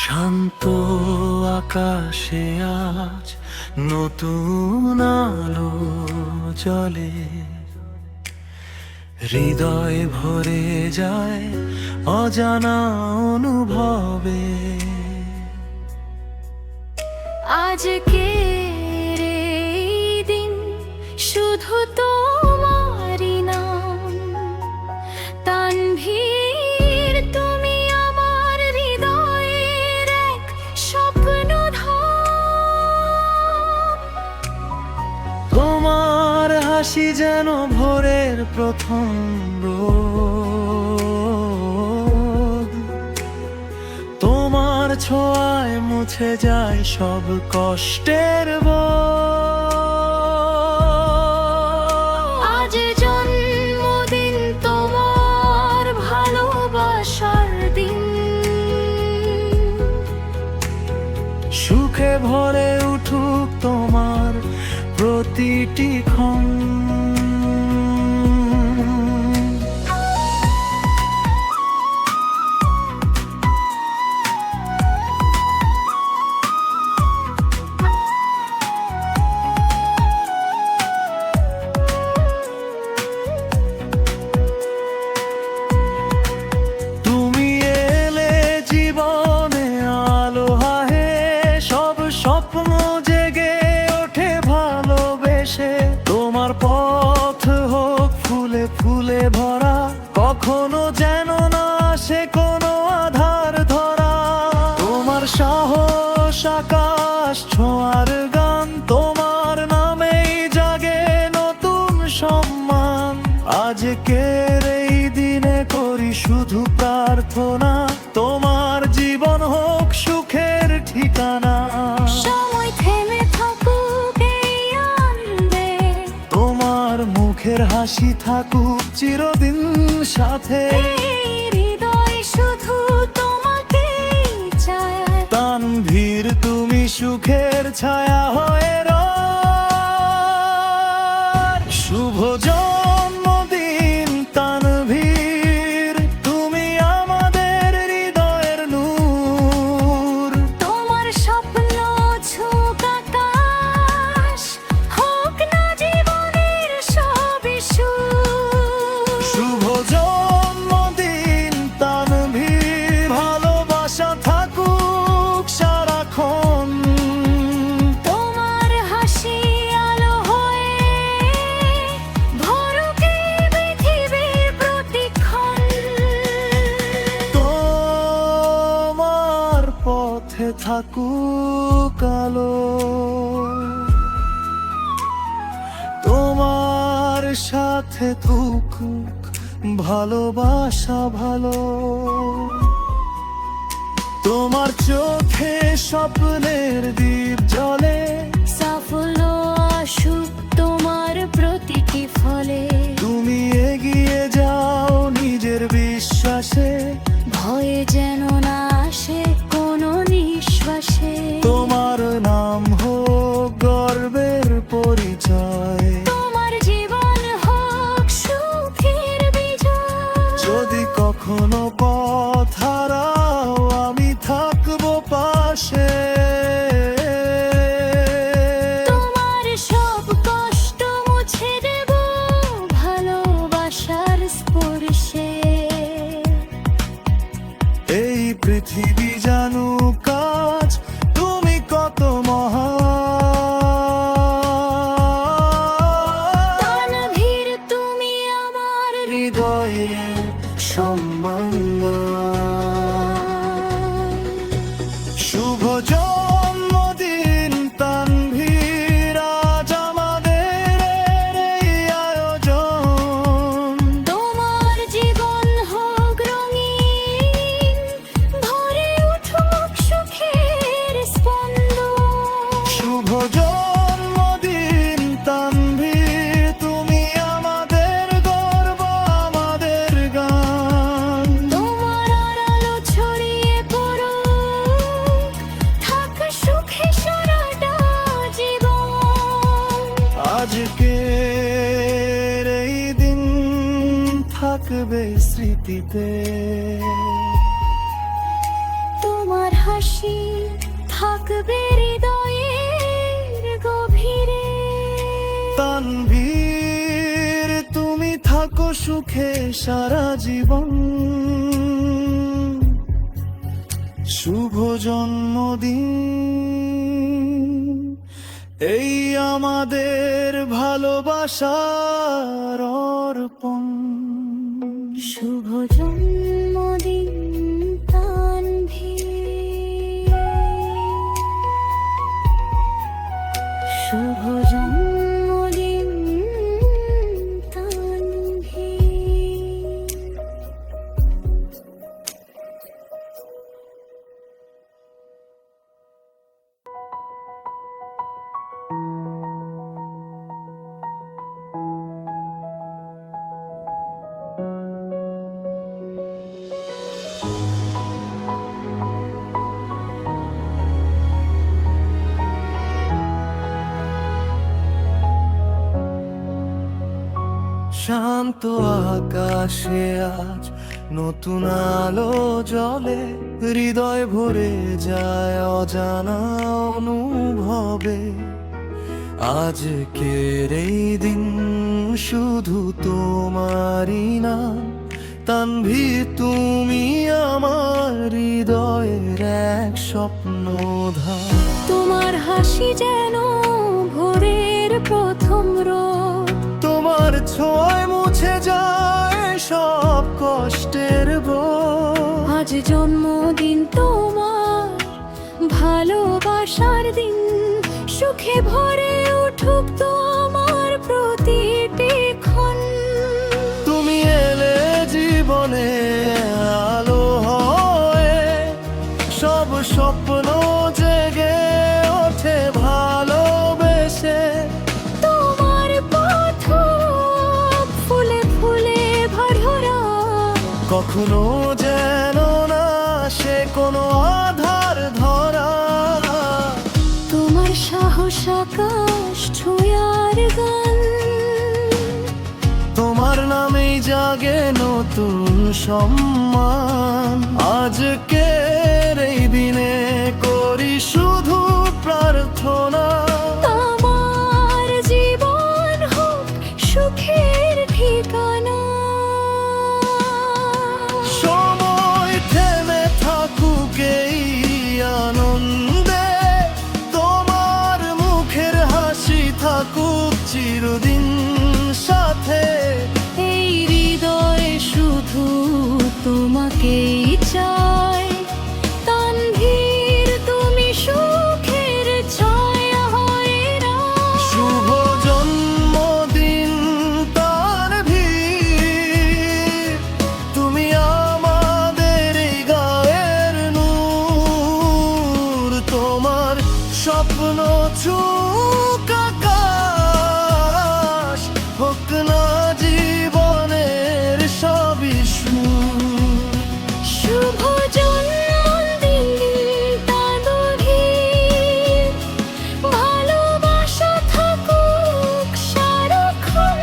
শান্ত আকাশে আজ নতুন আলো জ্বলে, হৃদয় ভরে যায় অজানা অনুভবে। আজকের এই দিন শুধু তোমারই নাম তানভীর, তুমি আমার হৃদয়ের এক স্বপ্নধাম। তোমার হাসি যেন ভোরের প্রথম রোদ, তোমার ছোঁয়ায় মুছে যায় সব কষ্টের বোঝ। আজ জন্মদিন তোমার, ভালোবাসার দিন, সুখে ভরে উঠুক তোমার প্রতিটি ক্ষণ। তুমি এলে জীবনে আলো হাহে, সব স্বপ্ন জেগে ওঠে ভালোবেসে। তোমার পথ হোক ফুলে ফুলে ভরা, কখনো যেন না আসে কোনো আধার ধরা। তোমার সাহস আকাশ ছোঁয়ার গান, তোমার নামেই জাগে নতুন সম্মান। আজকের এই দিনে করি শুধু প্রার্থনা, তোমার জীবন হোক সুখের ঠিকানা। সময় থেমে থাকুক এই আনন্দে, তোমার মুখের হাসি থাকুক চিরদিন সাথে। এই হৃদয় শুধু তোমাকেই চায়। তানভীর, তুমি সুখের ছায়া হয়ে রও। শুভ জন্মদিন তানভীর, তুমি আমাদের হৃদয়ের নূর। তোমার স্বপ্ন ছুঁক আকাশ, হোক না জীবনের সবই সুখ। শুভ জন্মদিন তানভীর, ভালোবাসা থাকুক সারাক্ষণ। তোমার হাসি আলো হয়ে ভরুক এই পৃথিবীর প্রতিক্ষণ। তোমার পথে থাকুক আলো, তোমার সাথে থাকুক ভালোবাসা ভালো। তোমার চোখে স্বপ্নের দ্বীপ জ্বলে, সাফল্য আসুক তোমার প্রতিটি ফলে। তুমি এগিয়ে যাও নিজের বিশ্বাসে, ভয়ে যেন না আসে কোনো নিঃশ্বাসে। তোমার নাম হোক গর্বের পরিচয়। তোমার জীবন হোক সুখের বিজয়। যদি কখনো পথ হারাও, আমি থাকবো পাশে। তোমার সব কষ্ট মুছে দেব ভালোবাসার স্পর্শে। এই পৃথিবী জানুক আজ তুমি কত মহান। তানভীর, তুমি আমার হৃদয়ের সম্বন্ধ। শুভ জন্মদিন তানভীর, আজ আমাদের এই আয়োজন। তোমার জীবন হোক রঙিন, ভরে উঠুক সুখের স্পন্দন। শুভ জন্মদিন তানভীর, তুমি আমাদের গর্ব আমাদের গান। তোমার আলো ছড়িয়ে পড়ুক, থাক সুখে সারাটা জীবন। আজকের এই দিন থাকবে স্মৃতিতে। তোমার হাসি সুখে সারা জীবন। শুভ জন্মদিন, এই আমাদের ভালোবাসার অর্পণ। শুভ জন্মদিন তানভীর, শুভ জন্মদিন তানভীর। শান্ত আকাশে আজ নতুন আলো জ্বলে, হৃদয় ভরে যায় অজানা অনুভবে। আজকের এই দিন শুধু তোমারই না, তানভীর তুমি আমার হৃদয়ের এক স্বপ্নধাম। তোমার হাসি যেন ভোরের প্রথম রোদ, তোমার ছোঁয়ায় মুছে যায় সব কষ্টের বোঝ। আজ জন্মদিন তোমার, ভালোবাসার দিন, সুখে ভরে উঠুক তোমার প্রতিটি ক্ষণ। তুমি এলে জীবনে আলো হয়ে, সব স্বপ্ন জেগে ওঠে ভালোবেসে। তোমার পথ ফুলে ফুলে ভরা, কখনো যেন না সে কোনো আধার ধরা। তোমার সাহস আকাশ ছুঁয়ার গান, তোমার নামেই জাগে নতুন সম্মান। আজকের এই দিনে করি শুধু প্রার্থনা, আমার জীবন হোক সুখের ঠিকানা। সময় থেমে থাকুক এই আনন্দে, তোমার মুখের হাসি থাকুক চিরদিন সাথে। এই হৃদয়ে শুধু তোমাকেই চাই, তানভীর তুমি সুখের ছায়া হয়ে রাখ। শুভ জন্মদিন তানভীর, তুমি আমাদের এই গায়ের নূর। তোমার স্বপ্ন চুক আকাশ, হোক না জীবনের সবই সুর। শুভ জন্মদিন তানভীর, ভালোবাসা থাকুক সারাক্ষণ।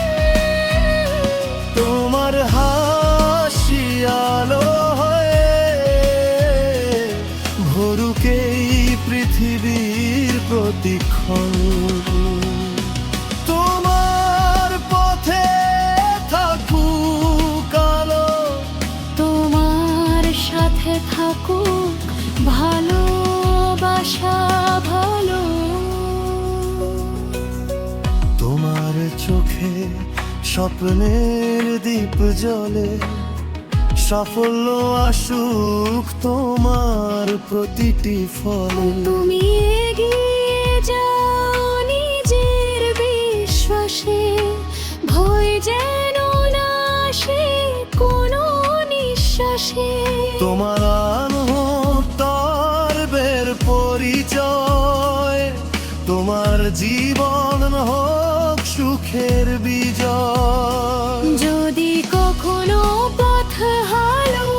তোমার হাসি আলো হয়ে ভরুক এই পৃথিবীর প্রতিক্ষণ। তোমার পথে থাকুক আলো, তোমার সাথে থাকুক ভালোবাসা ভালো। তোমার চোখে স্বপ্নের দীপ জ্বলে, সাফল্য আসুক তোমার প্রতিটি ফলে। তুমি এগিয়ে যাও নিজের বিশ্বাসে, ভয় যেন না আসে কোনো নিঃশ্বাসে। তোমার আনহতার পরিচয়, তোমার জীবন হোক সুখের বিজয়। যদি কখনো পথ হালো,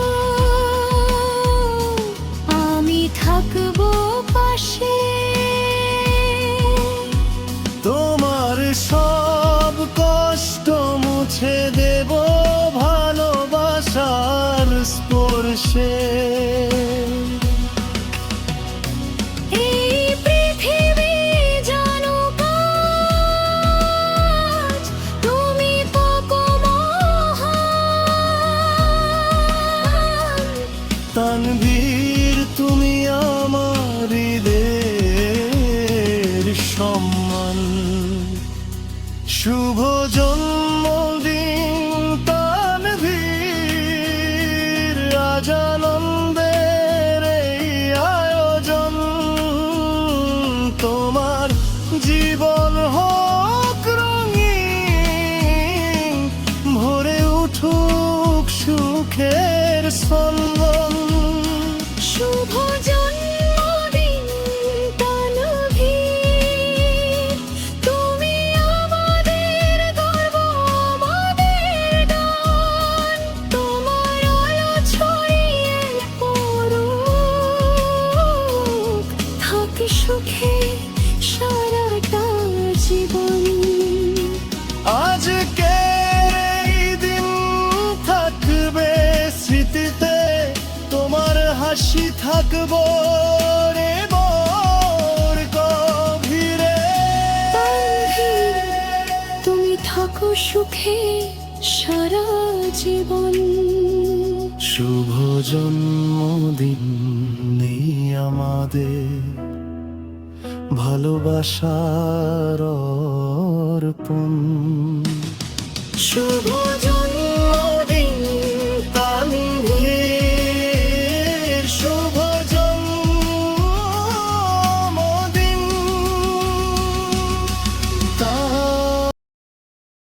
আমি থাকবো পাশে। তোমার সব কষ্ট মুছে দেব ভালোবাসার স্পর্শে। এই পৃথিবী জানুক আজ তুমি তো কোমল শুভ জন্মদিন তানভীর, আজ আনন্দের এই আয়োজন। তোমার জীবন হোক রঙিন, ভরে উঠুক সুখের স্পন্দন। শুভ জন্মদিন তানভীর, তুমি আমাদের গর্ব, আমাদের গান। তোমার আলো ছড়িয়ে পড়ুক, থাকে সুখে সারাটা জীবন। আজকের এই দিন থাকবে স্মৃতিতে, তোমার হাসি থাকবো রে মোর গভীরে। তানভীর, তুমি থাকো সুখে সারা জীবন। শুভ জন্মদিন এই আমাদের ভালোবাসার অর্পণ। শুভ